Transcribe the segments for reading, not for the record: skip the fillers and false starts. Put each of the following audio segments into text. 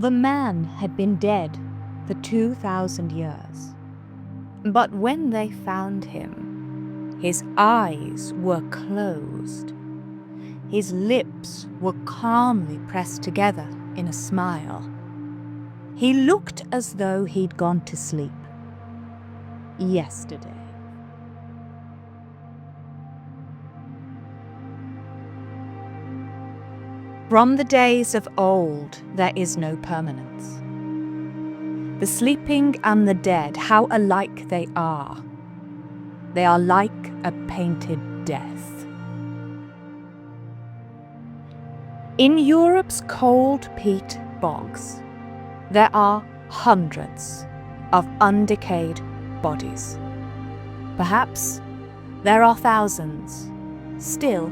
The man had been dead for 2,000 years. But when they found him, his eyes were closed. His lips were calmly pressed together in a smile. He looked as though he'd gone to sleep yesterday. From the days of old, there is no permanence. The sleeping and the dead, how alike they are. They are like a painted death. In Europe's cold peat bogs, there are hundreds of undecayed bodies. Perhaps there are thousands, still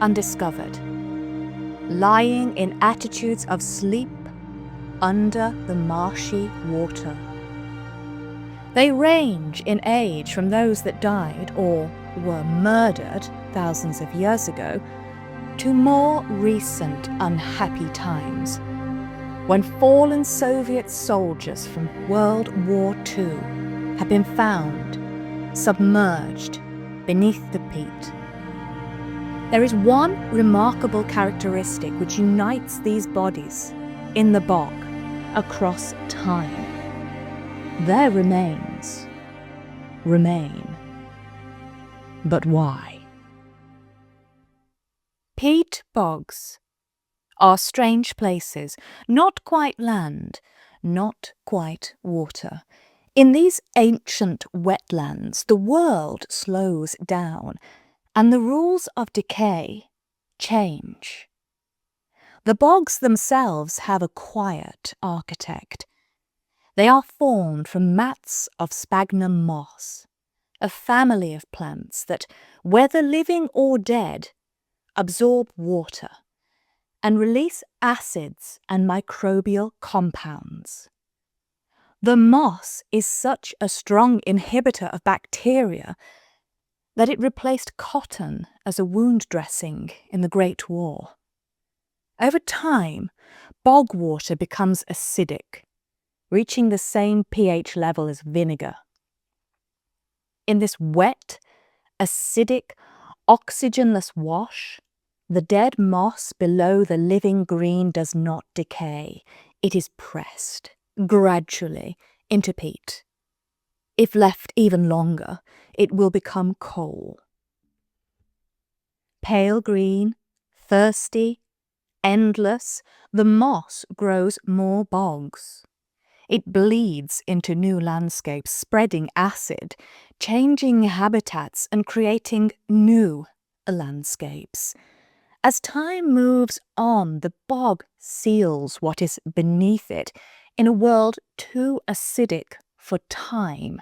undiscovered, lying in attitudes of sleep under the marshy water. They range in age from those that died or were murdered thousands of years ago to more recent unhappy times, when fallen Soviet soldiers from World War II have been found submerged beneath the peat. There is one remarkable characteristic which unites these bodies in the bog across time. Their remains remain. But why? Peat bogs are strange places, not quite land, not quite water. In these ancient wetlands, the world slows down, and the rules of decay change. The bogs themselves have a quiet architect. They are formed from mats of sphagnum moss, a family of plants that, whether living or dead, absorb water and release acids and microbial compounds. The moss is such a strong inhibitor of bacteria that it replaced cotton as a wound dressing in the Great War. Over time, bog water becomes acidic, reaching the same pH level as vinegar. In this wet, acidic, oxygenless wash, the dead moss below the living green does not decay. It is pressed, gradually, into peat. If left even longer, it will become coal. Pale green, thirsty, endless, the moss grows more bogs. It bleeds into new landscapes, spreading acid, changing habitats and creating new landscapes. As time moves on, the bog seals what is beneath it in a world too acidic for time.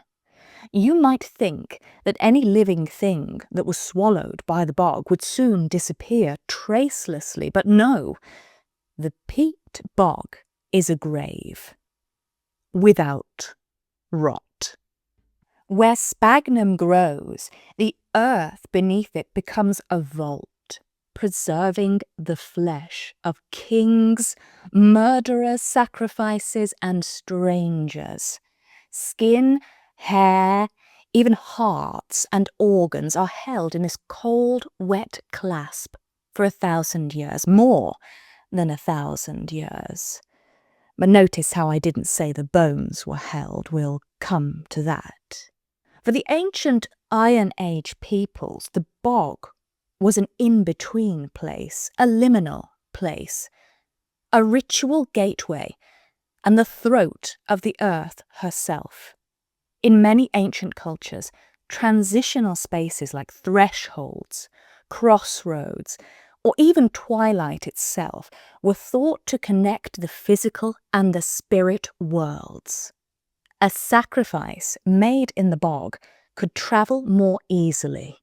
You might think that any living thing that was swallowed by the bog would soon disappear tracelessly, but no, the peat bog is a grave without rot. Where sphagnum grows, the earth beneath it becomes a vault, preserving the flesh of kings, murderers, sacrifices, and strangers. Skin, hair, even hearts and organs are held in this cold, wet clasp for 1,000 years, more than 1,000 years. But notice how I didn't say the bones were held. We'll come to that. For the ancient Iron Age peoples, the bog was an in-between place, a liminal place, a ritual gateway, and the throat of the earth herself. In many ancient cultures, transitional spaces like thresholds, crossroads, or even twilight itself were thought to connect the physical and the spirit worlds. A sacrifice made in the bog could travel more easily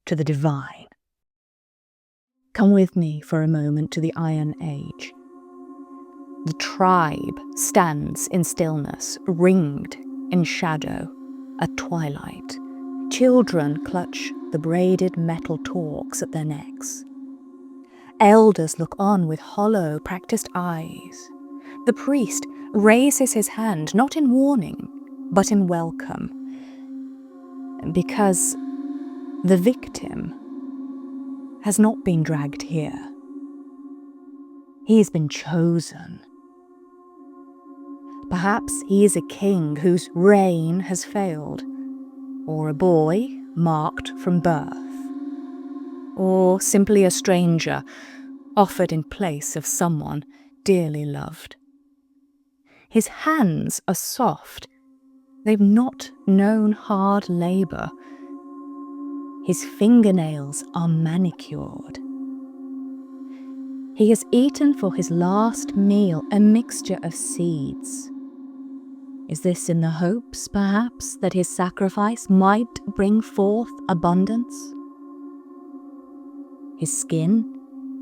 to the divine. Come with me for a moment to the Iron Age. The tribe stands in stillness, ringed in shadow at twilight. Children clutch the braided metal torques at their necks. Elders look on with hollow, practiced eyes. The priest raises his hand, not in warning, but in welcome, because the victim has not been dragged here. He has been chosen. Perhaps he is a king whose reign has failed, or a boy marked from birth, or simply a stranger offered in place of someone dearly loved. His hands are soft. They've not known hard labour. His fingernails are manicured. He has eaten for his last meal a mixture of seeds. Is this in the hopes, perhaps, that his sacrifice might bring forth abundance? His skin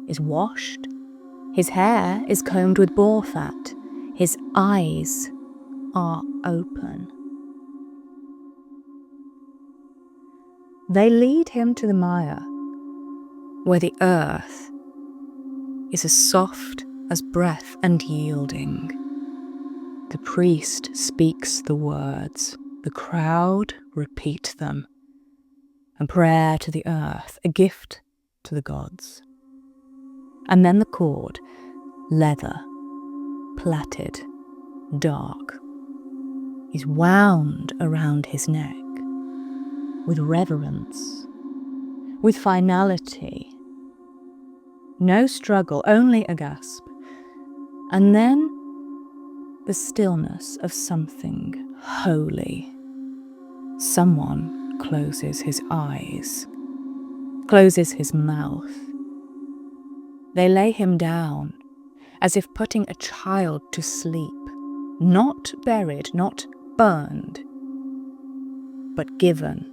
is washed. His hair is combed with boar fat. His eyes are open. They lead him to the mire, where the earth is as soft as breath and yielding. The priest speaks the words, the crowd repeat them. A prayer to the earth, a gift to the gods. And then the cord, leather, plaited, dark, is wound around his neck with reverence, with finality. No struggle, only a gasp. And then the stillness of something holy. Someone closes his eyes, closes his mouth. They lay him down, as if putting a child to sleep, not buried, not burned, but given.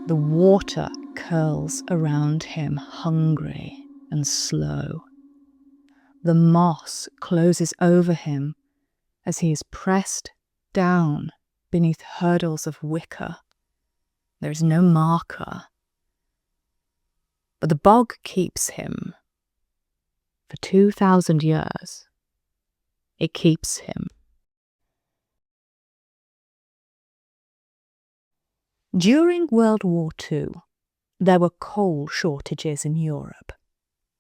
The water curls around him, hungry and slow. The moss closes over him as he is pressed down beneath hurdles of wicker. There is no marker, but the bog keeps him. For 2,000 years, it keeps him. During World War II, there were coal shortages in Europe.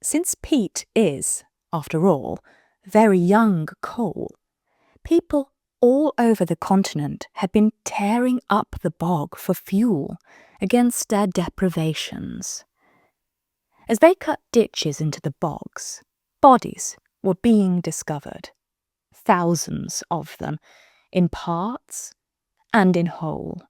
Since peat is, after all, very young coal, people all over the continent had been tearing up the bog for fuel against their deprivations. As they cut ditches into the bogs, bodies were being discovered, thousands of them, in parts and in whole.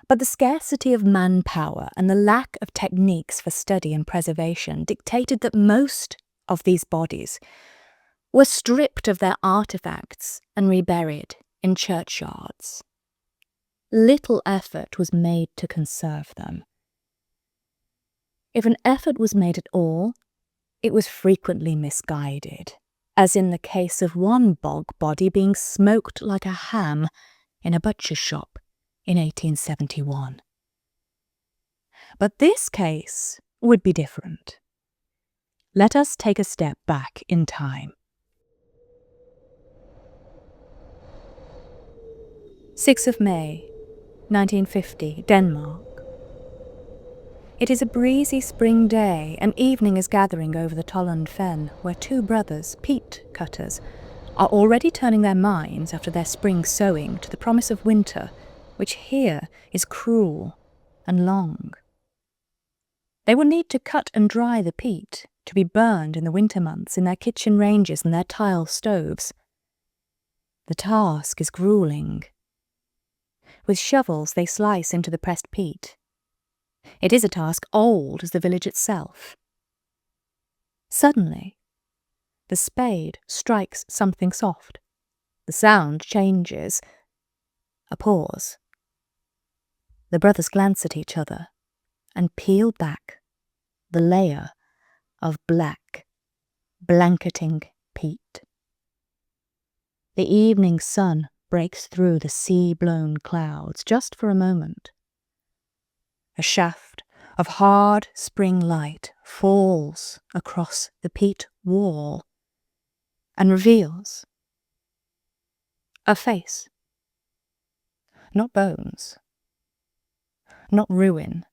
But the scarcity of manpower and the lack of techniques for study and preservation dictated that most of these bodies were stripped of their artefacts and reburied in churchyards. Little effort was made to conserve them. If an effort was made at all, it was frequently misguided, as in the case of one bog body being smoked like a ham in a butcher's shop in 1871. But this case would be different. Let us take a step back in time. 6th of May, 1950, Denmark. It is a breezy spring day, and evening is gathering over the Tollund fen, where two brothers, peat cutters, are already turning their minds after their spring sowing to the promise of winter, which here is cruel and long. They will need to cut and dry the peat to be burned in the winter months in their kitchen ranges and their tile stoves. The task is grueling. With shovels they slice into the pressed peat. It is a task old as the village itself. Suddenly, the spade strikes something soft. The sound changes. A pause. The brothers glance at each other and peel back the layer of black, blanketing peat. The evening sun breaks through the sea-blown clouds just for a moment. A shaft of hard spring light falls across the peat wall. and reveals a face. Not bones, not ruin.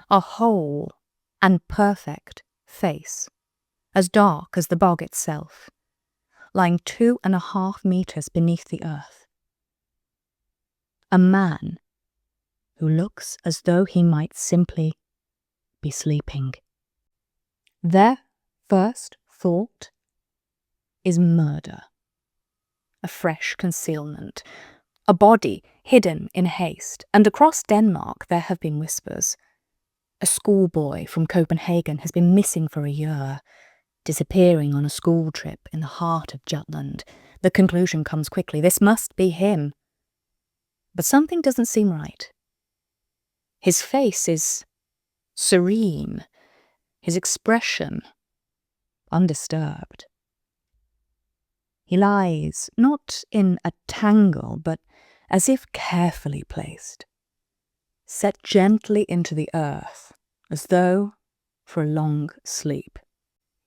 A whole and perfect face, as dark as the bog itself, lying 2.5 meters beneath the earth. A man who looks as though he might simply be sleeping. Their first thought is murder. A fresh concealment. A body hidden in haste, and across Denmark there have been whispers. A schoolboy from Copenhagen has been missing for a year, disappearing on a school trip in the heart of Jutland. The conclusion comes quickly. This must be him. But something doesn't seem right. His face is serene, his expression undisturbed. He lies not in a tangle, but as if carefully placed, set gently into the earth, as though for a long sleep.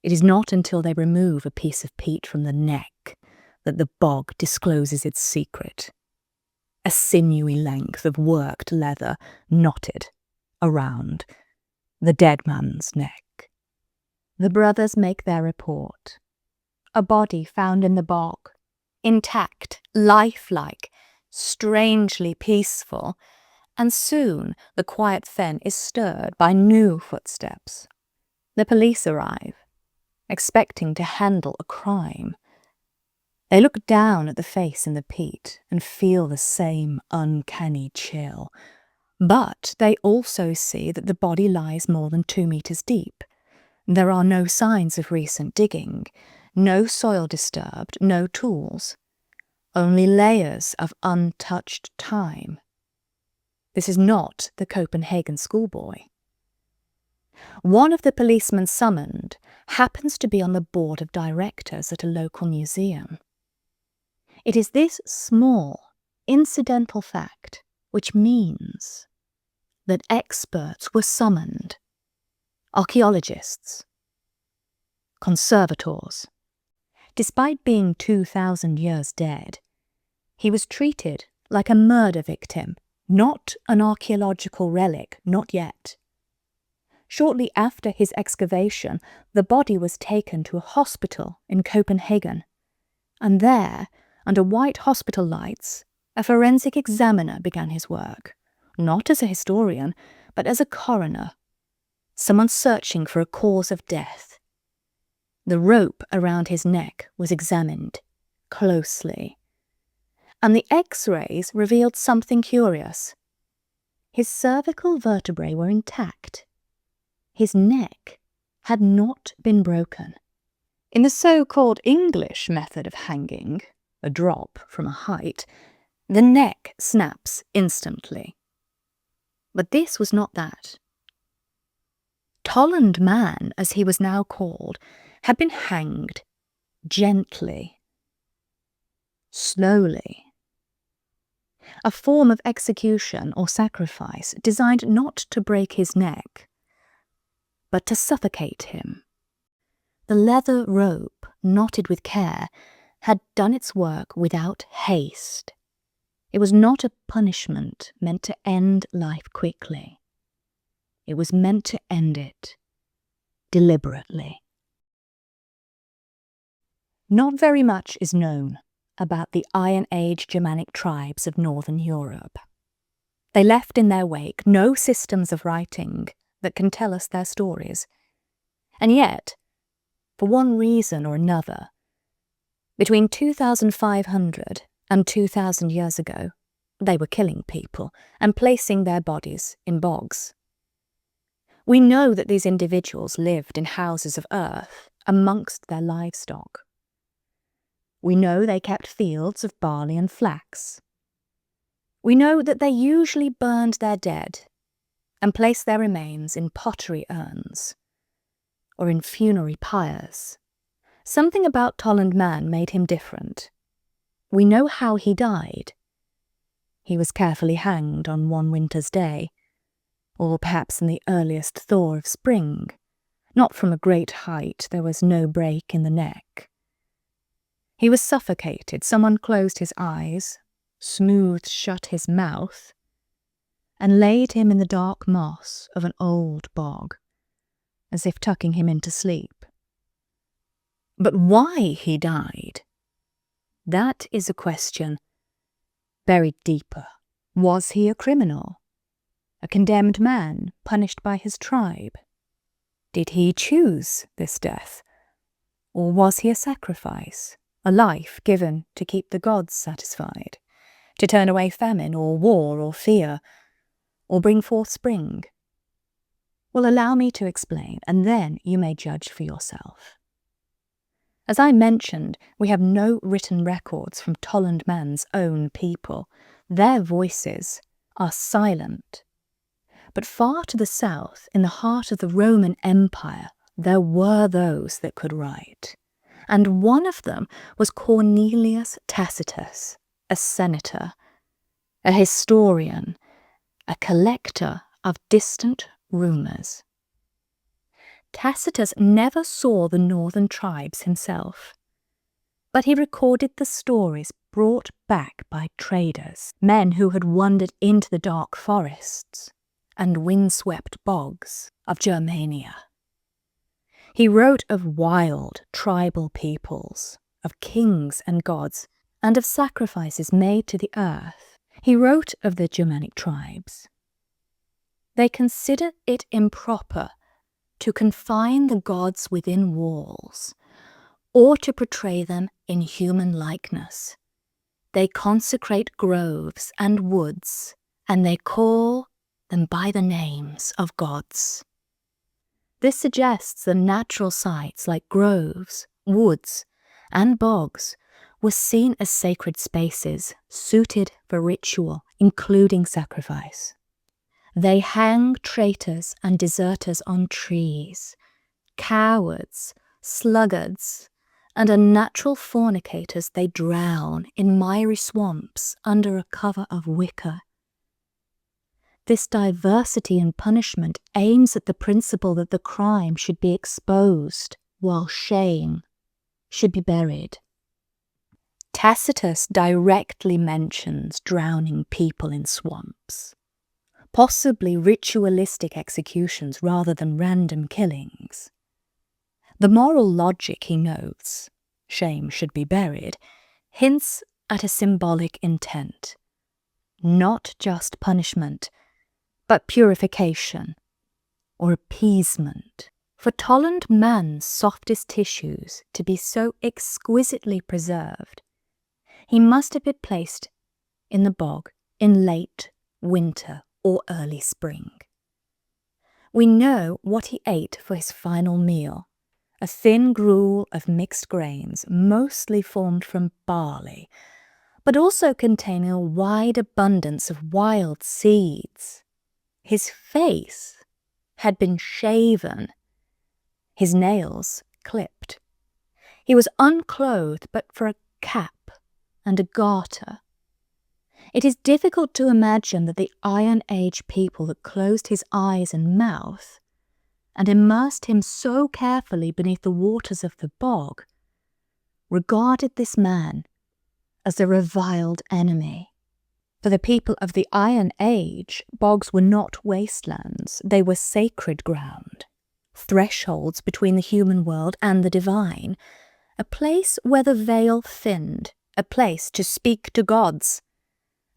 It is not until they remove a piece of peat from the neck that the bog discloses its secret. A sinewy length of worked leather knotted around the dead man's neck. The brothers make their report. A body found in the bog, intact, lifelike, strangely peaceful, and soon the quiet fen is stirred by new footsteps. The police arrive, expecting to handle a crime. They look down at the face in the peat and feel the same uncanny chill. But they also see that the body lies more than 2 meters deep. There are no signs of recent digging, no soil disturbed, no tools, only layers of untouched time. This is not the Copenhagen schoolboy. One of the policemen summoned happens to be on the board of directors at a local museum. It is this small, incidental fact which means that experts were summoned, archaeologists, conservators. Despite being 2,000 years dead, he was treated like a murder victim, not an archaeological relic, not yet. Shortly after his excavation, the body was taken to a hospital in Copenhagen, and there, under white hospital lights, a forensic examiner began his work, not as a historian, but as a coroner, someone searching for a cause of death. The rope around his neck was examined closely, and the X-rays revealed something curious. His cervical vertebrae were intact. His neck had not been broken. In the so-called English method of hanging, a drop from a height, the neck snaps instantly. But this was not that. Tollund Man, as he was now called, had been hanged gently, slowly. A form of execution or sacrifice designed not to break his neck, but to suffocate him. The leather rope, knotted with care, had done its work without haste. It was not a punishment meant to end life quickly. It was meant to end it deliberately. Not very much is known about the Iron Age Germanic tribes of Northern Europe. They left in their wake no systems of writing that can tell us their stories. And yet, for one reason or another, between 2,500 and 2,000 years ago, they were killing people and placing their bodies in bogs. We know that these individuals lived in houses of earth amongst their livestock. We know they kept fields of barley and flax. We know that they usually burned their dead and placed their remains in pottery urns or in funerary pyres. Something about Tollund Man made him different. We know how he died. He was carefully hanged on one winter's day, or perhaps in the earliest thaw of spring, Not from a great height, there was no break in the neck. He was suffocated. Someone closed his eyes, smoothed shut his mouth, and laid him in the dark moss of an old bog, as if tucking him into sleep. But why he died, that is a question buried deeper. Was he a criminal? A condemned man punished by his tribe? Did he choose this death? Or was he a sacrifice, a life given to keep the gods satisfied, to turn away famine or war or fear, or bring forth spring? Well, allow me to explain, and then you may judge for yourself. As I mentioned, we have no written records from Tollund Man's own people. Their voices are silent. But far to the south, in the heart of the Roman Empire, there were those that could write. And one of them was Cornelius Tacitus, a senator, a historian, a collector of distant rumours. Tacitus never saw the northern tribes himself, but he recorded the stories brought back by traders, men who had wandered into the dark forests and windswept bogs of Germania. He wrote of wild tribal peoples, of kings and gods, and of sacrifices made to the earth. He wrote of the Germanic tribes. They considered it improper to confine the gods within walls, or to portray them in human likeness. They consecrate groves and woods, and they call them by the names of gods. This suggests that natural sites like groves, woods, and bogs were seen as sacred spaces suited for ritual, including sacrifice. They hang traitors and deserters on trees, cowards, sluggards, and unnatural fornicators they drown in miry swamps under a cover of wicker. This diversity in punishment aims at the principle that the crime should be exposed, while shame should be buried. Tacitus directly mentions drowning people in swamps, possibly ritualistic executions rather than random killings. The moral logic, he notes, shame should be buried, hints at a symbolic intent. Not just punishment, but purification or appeasement. For Tollund Man's softest tissues to be so exquisitely preserved, he must have been placed in the bog in late winter or early spring. We know what he ate for his final meal, a thin gruel of mixed grains, mostly formed from barley, but also containing a wide abundance of wild seeds. His face had been shaven, his nails clipped. He was unclothed but for a cap and a garter. It is difficult to imagine that the Iron Age people that closed his eyes and mouth and immersed him so carefully beneath the waters of the bog regarded this man as a reviled enemy. For the people of the Iron Age, bogs were not wastelands, they were sacred ground, thresholds between the human world and the divine, a place where the veil thinned, a place to speak to gods.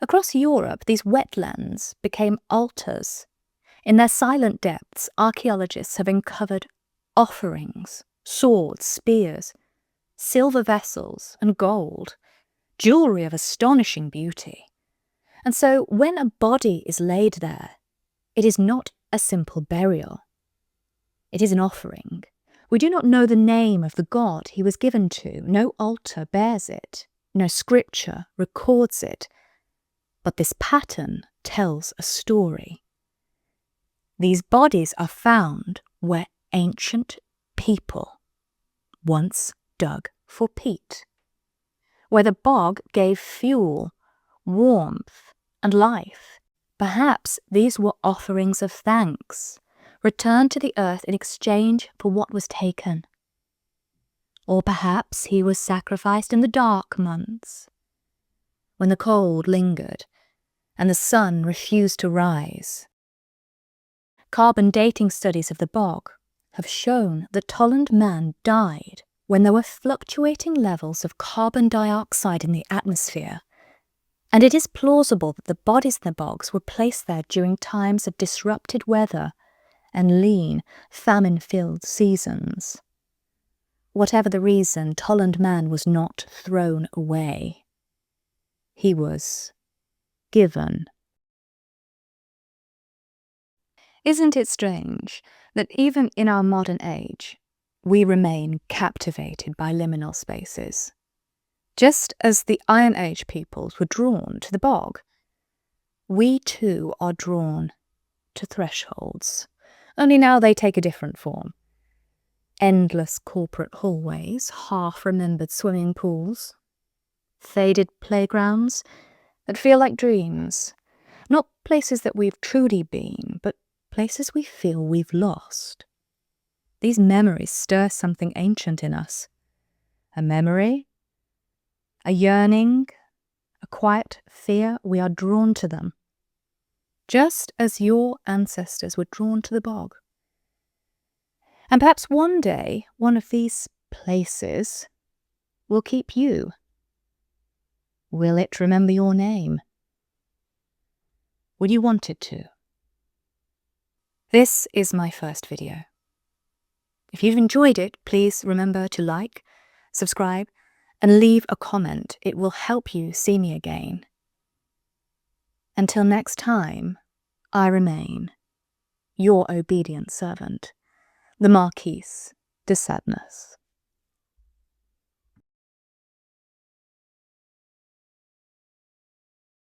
Across Europe, these wetlands became altars. In their silent depths, archaeologists have uncovered offerings, swords, spears, silver vessels, and gold, jewellery of astonishing beauty. And so, when a body is laid there, it is not a simple burial. It is an offering. We do not know the name of the god he was given to. No altar bears it. No scripture records it. But this pattern tells a story. These bodies are found where ancient people once dug for peat, where the bog gave fuel, warmth, and life. Perhaps these were offerings of thanks returned to the earth in exchange for what was taken. Or perhaps he was sacrificed in the dark months, when the cold lingered and the sun refused to rise. Carbon dating studies of the bog have shown that Tollund Man died when there were fluctuating levels of carbon dioxide in the atmosphere, and it is plausible that the bodies in the bogs were placed there during times of disrupted weather and lean, famine-filled seasons. Whatever the reason, Tollund Man was not thrown away. He was given. Isn't it strange that even in our modern age, we remain captivated by liminal spaces? Just as the Iron Age peoples were drawn to the bog, we too are drawn to thresholds, only now they take a different form. Endless corporate hallways, half-remembered swimming pools, faded playgrounds that feel like dreams, not places that we've truly been, but places we feel we've lost. These memories stir something ancient in us. A memory, a yearning, a quiet fear. We are drawn to them, just as your ancestors were drawn to the bog. And perhaps one day, one of these places will keep you. Will it remember your name? Would you want it to? This is my first video. If you've enjoyed it, please remember to like, subscribe, and leave a comment. It will help you see me again. Until next time, I remain your obedient servant, the Marquise de Sadness.